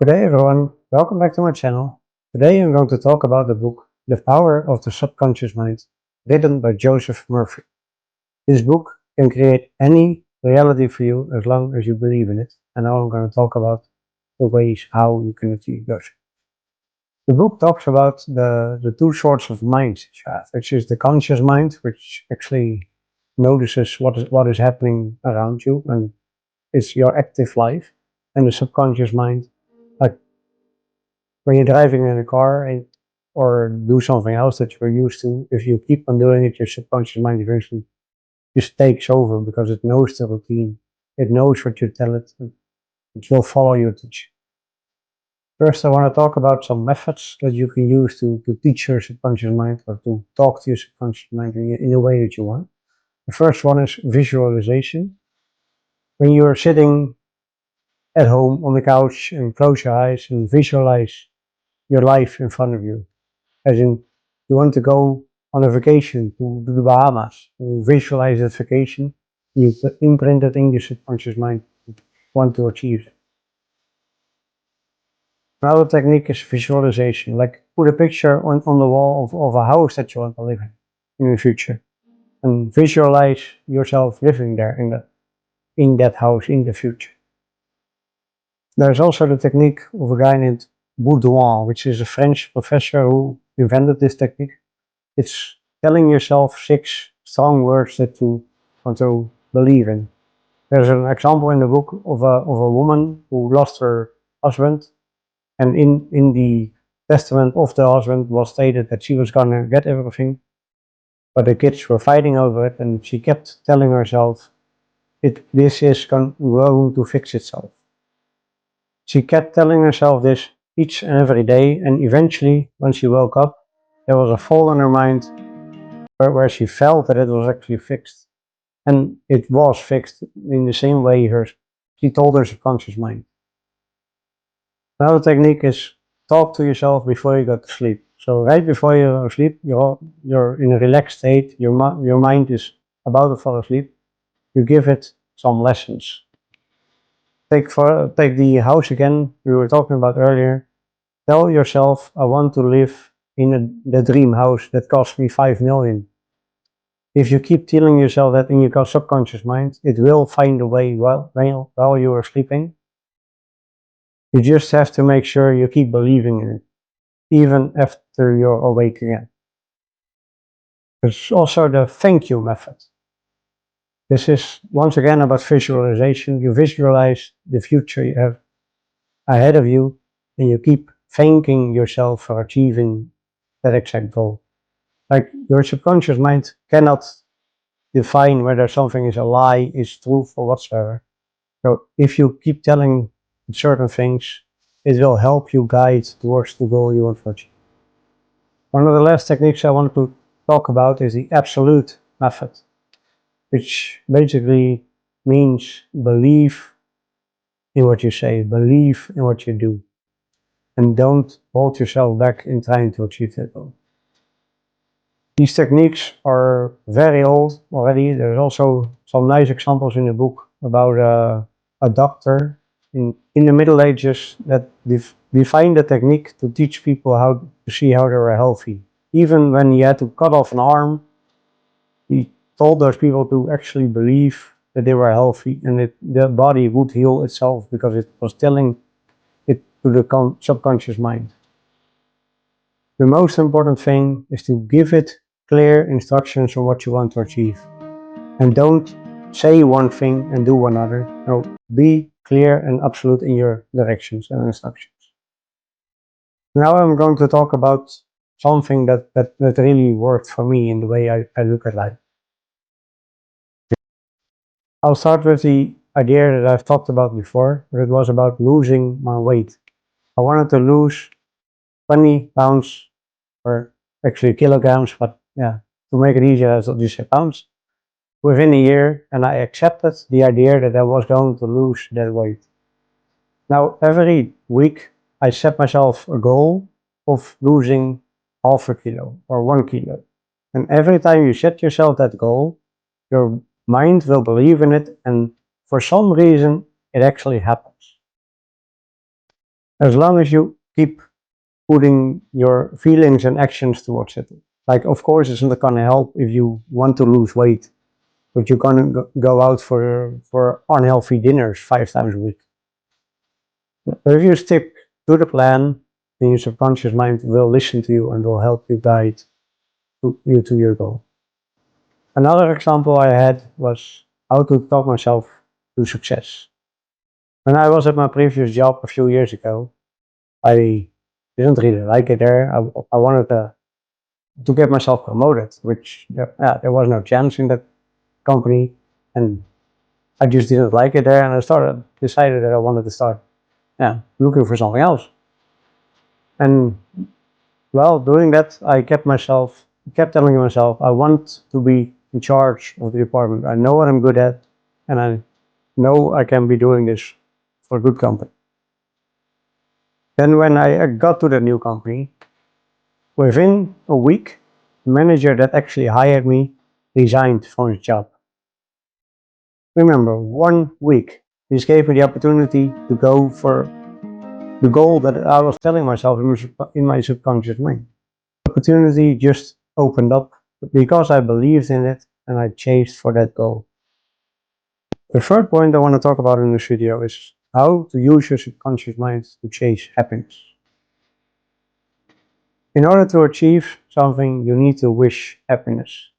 Good day everyone, welcome back to my channel. Today I'm going to talk about the book The Power of the Subconscious Mind, written by Joseph Murphy. This book can create any reality for you as long as you believe in it, and now I'm going to talk about the ways how you can achieve those. The book talks about the two sorts of minds that you have, which is the conscious mind, which actually notices what is happening around you and is your active life, and the subconscious mind, like when you're driving in a car or do something else that you're used to, if you keep on doing it, your subconscious mind eventually just takes over because it knows the routine. It knows what you tell it. It will follow your teach. First, I want to talk about some methods that you can use to teach your subconscious mind or to talk to your subconscious mind in a way that you want. The first one is visualization. When you're sitting at home on the couch and close your eyes and visualize your life in front of you. As in, you want to go on a vacation to the Bahamas. You visualize that vacation, you imprint it in your subconscious mind, want to achieve it. Another technique is visualization, like put a picture on the wall of a house that you want to live in the future. And visualize yourself living there in that house in the future. There's also the technique of a guy named Baudouin, which is a French professor who invented this technique. It's telling yourself 6 strong words that you want to believe in. There's an example in the book of a woman who lost her husband, and in the testament of the husband was stated that she was gonna get everything, but the kids were fighting over it, and she kept telling herself, this is going to fix itself. She kept telling herself this each and every day, and eventually, when she woke up, there was a fall in her mind where she felt that it was actually fixed. And it was fixed in the same way she told her subconscious mind. Another technique is talk to yourself before you go to sleep. So right before you go to sleep, you're in a relaxed state, your mind is about to fall asleep, you give it some lessons. Take the house again we were talking about earlier. Tell yourself, I want to live in the dream house that cost me 5 million. If you keep telling yourself that in your subconscious mind, it will find a way while you are sleeping. You just have to make sure you keep believing in it, even after you're awake again. There's also the thank you method. This is once again about visualization. You visualize the future you have ahead of you, and you keep thanking yourself for achieving that exact goal. Like your subconscious mind cannot define whether something is a lie, is truth, or whatsoever. So if you keep telling certain things, it will help you guide towards the goal you want to achieve. One of the last techniques I want to talk about is the absolute method, which basically means believe in what you say, believe in what you do, and don't hold yourself back in trying to achieve that goal. These techniques are very old already. There's also some nice examples in the book about a doctor in the Middle Ages that defined the technique to teach people how to see how they were healthy. Even when he had to cut off an arm, he told those people to actually believe that they were healthy and that the body would heal itself because it was telling it to the subconscious mind. The most important thing is to give it clear instructions on what you want to achieve. And don't say one thing and do another. No, be clear and absolute in your directions and instructions. Now I'm going to talk about something that really worked for me in the way I look at life. I'll start with the idea that I've talked about before, but it was about losing my weight. I wanted to lose 20 pounds, or actually kilograms, but yeah, to make it easier, I'll just say pounds, within a year, and I accepted the idea that I was going to lose that weight. Now, every week, I set myself a goal of losing half a kilo or 1 kilo. And every time you set yourself that goal, your mind will believe in it, and for some reason, it actually happens. As long as you keep putting your feelings and actions towards it. Like, of course, it's not gonna help if you want to lose weight, but you're gonna go out for unhealthy dinners 5 times a week. But if you stick to the plan, then your subconscious mind will listen to you and will help you guide you to your goal. Another example I had was how to talk myself to success. When I was at my previous job a few years ago, I didn't really like it there. I wanted to get myself promoted, which there was no chance in that company, and I just didn't like it there. And I decided that I wanted to start, looking for something else. And while doing that, I kept telling myself, I want to be in charge of the department. I know what I'm good at, and I know I can be doing this for a good company. Then when I got to the new company, within a week, the manager that actually hired me resigned from his job. Remember, 1 week. This gave me the opportunity to go for the goal that I was telling myself in my subconscious mind. The opportunity just opened up because I believed in it and I chased for that goal. The third point I want to talk about in this video is how to use your subconscious mind to chase happiness. In order to achieve something, you need to wish happiness.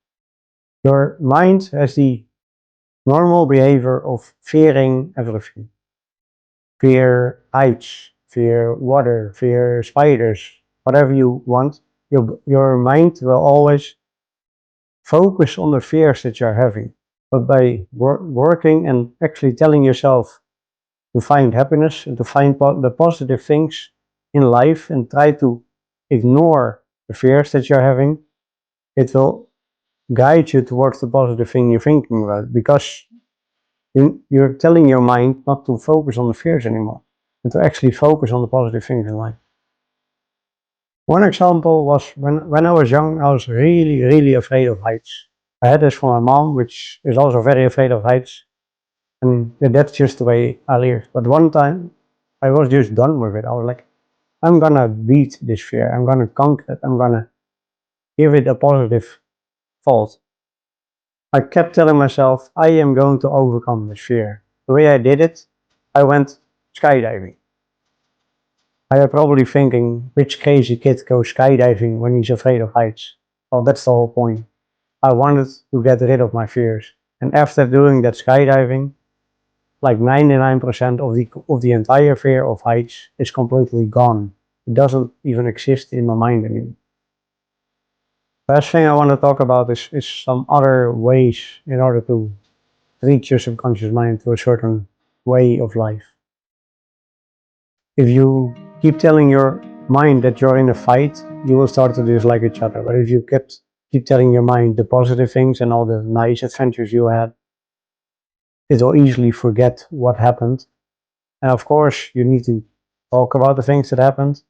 Your mind has the normal behavior of fearing everything. Fear heights, fear water, fear spiders, whatever you want. Your mind will always focus on the fears that you're having. But by working and actually telling yourself to find happiness and to find the positive things in life and try to ignore the fears that you're having, it will guide you towards the positive thing you're thinking about, because you're telling your mind not to focus on the fears anymore and to actually focus on the positive things in life. One example was when I was young, I was really, really afraid of heights. I had this from my mom, which is also very afraid of heights, and that's just the way I live. But one time, I was just done with it. I was like, I'm gonna beat this fear. I'm gonna conquer it. I'm gonna give it a positive thought. I kept telling myself, I am going to overcome this fear. The way I did it, I went skydiving. I am probably thinking, which crazy kid goes skydiving when he's afraid of heights? Well, that's the whole point. I wanted to get rid of my fears. And after doing that skydiving, like 99% of the entire fear of heights is completely gone. It doesn't even exist in my mind anymore. Last thing I want to talk about is some other ways in order to treat your subconscious mind to a certain way of life. If you keep telling your mind that you're in a fight, you will start to dislike each other. But if you keep telling your mind the positive things and all the nice adventures you had, it will easily forget what happened. And of course, you need to talk about the things that happened.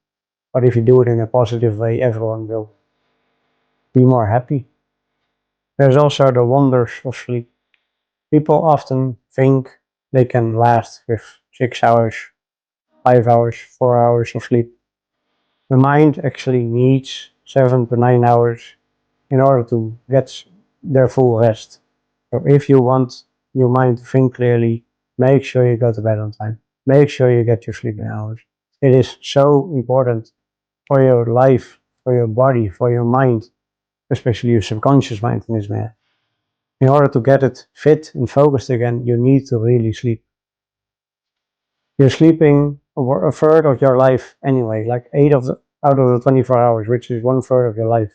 But if you do it in a positive way, everyone will be more happy. There's also the wonders of sleep. People often think they can last with 6 hours, 5 hours, 4 hours of sleep. The mind actually needs 7 to 9 hours in order to get their full rest. So if you want your mind to think clearly, make sure you go to bed on time. Make sure you get your sleeping hours. It is so important for your life, for your body, for your mind, especially your subconscious mind in this matter. In order to get it fit and focused again, you need to really sleep. You're sleeping a third of your life anyway, like out of the 24 hours, which is 1/3 of your life.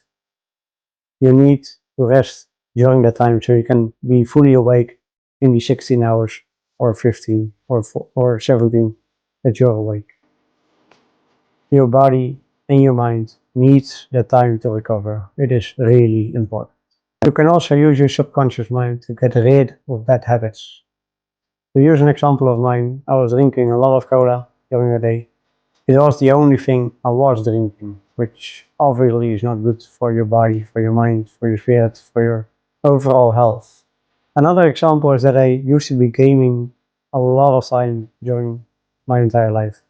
You need to rest during that time so you can be fully awake in the 16 hours or 15 or 17 that you're awake. Your body and your mind needs that time to recover. It is really important. You can also use your subconscious mind to get rid of bad habits. To use an example of mine, I was drinking a lot of cola during the day. It was the only thing I was drinking, which obviously is not good for your body, for your mind, for your spirit, for your overall health. Another example is that I used to be gaming a lot of time during my entire life.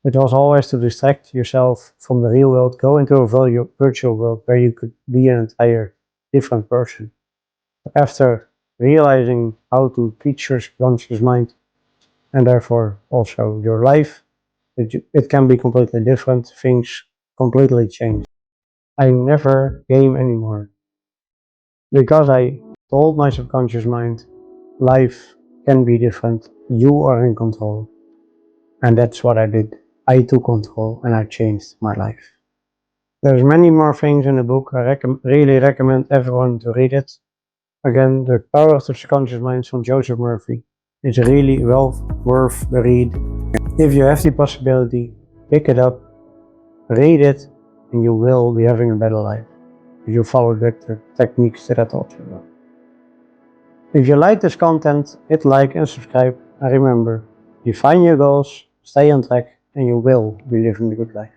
It was always to distract yourself from the real world, go into a virtual world where you could be an entire different person. After realizing how to teach your subconscious mind, and therefore also your life, it can be completely different, things completely change. I never game anymore. Because I told my subconscious mind, life can be different, you are in control. And that's what I did. I took control and I changed my life. There's many more things in the book. I really recommend everyone to read it. Again, The Power of the Subconscious Mind from Joseph Murphy. It's really well worth the read. If you have the possibility, pick it up, read it, and you will be having a better life if you follow the techniques that I taught you about. If you like this content, hit like and subscribe, and remember, define your goals, stay on track, and you will be living a good life.